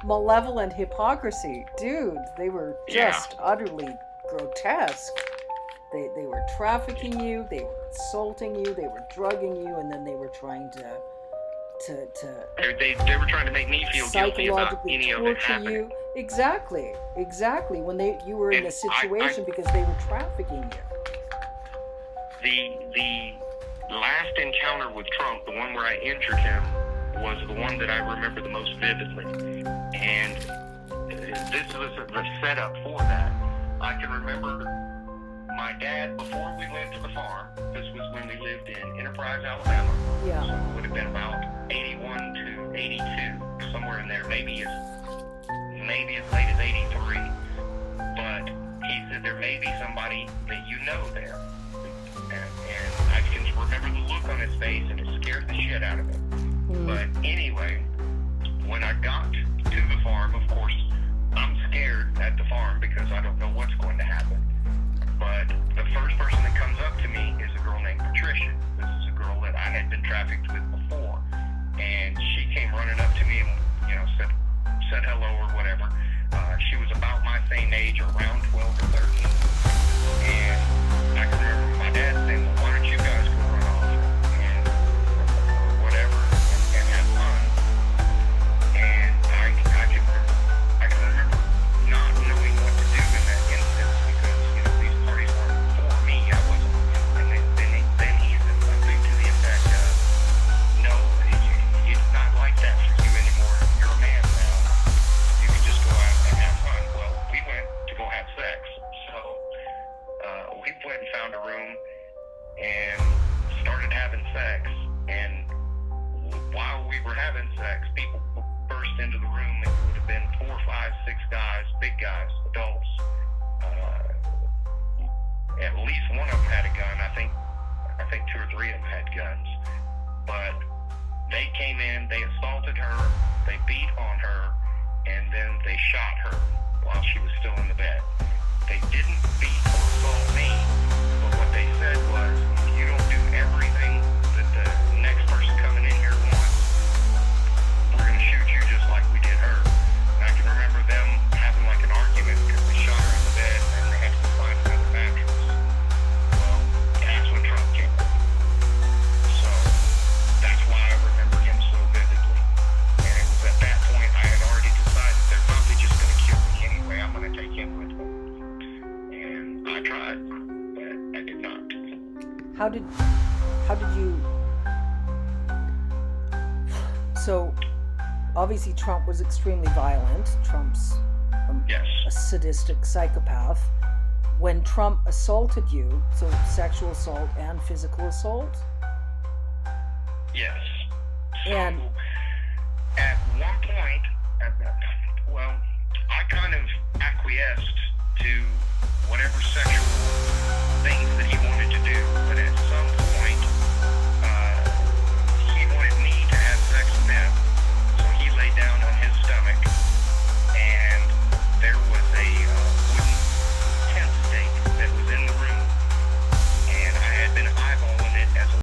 Malevolent hypocrisy. Dude, they were just utterly grotesque. They were trafficking you, they were assaulting you, they were drugging you, and then they were trying to they were trying to make me feel guilty about any of it happening. You. Exactly. When you were in a situation because they were trafficking you. The last encounter with Trump, the one where I injured him, was the one that I remember the most vividly. And this was the setup for that. I can remember my dad, before we went to the farm, this was when we lived in Enterprise, Alabama. Yeah. So it would have been about 81 to 82, somewhere in there, maybe as late as 83. But he said there may be somebody that you know there. And I can remember the look on his face, and it scared the shit out of him. But anyway, when I got to the farm, of course, I'm scared at the farm because I don't know what's going to happen. But the first person that comes up to me is a girl named Patricia. This is a girl that I had been trafficked with before. And she came running up to me and, said hello or whatever. She was about my same age, around 12 or 13. And I can remember my dad saying, well, why don't you guys go run off and whatever and have fun. And I can remember not knowing what to do in that instance because, these parties weren't for me. I wasn't. And then he said something to the effect of, no, it's not like that for you anymore. You're a man now. You can just go out and have fun. Well, we went to go have sex. So we went and found a room and started having sex. And while we were having sex, people burst into the room. It would have been 4, 5, 6 guys, big guys, adults. At least one of them had a gun. I think 2 or 3 of them had guns. But they came in, they assaulted her, they beat on her, and then they shot her while she was still in the bed. They didn't beat or assault me, but what they said was, if you don't do everything that the next person coming in here wants, we're going to shoot you just like we did her. And I can remember them having like an argument because we shot her in the bed and they had to go find another mattress. Well, that's when Trump came. So that's why I remember him so vividly. And it was at that point I had already decided they're probably just going to kill me anyway. I'm going to take him with me. And I tried, but I did not. How did you... So, obviously Trump was extremely violent. Trump's a sadistic psychopath. When Trump assaulted you, so sexual assault and physical assault? Yes. So, and at one point, I kind of acquiesced to whatever sexual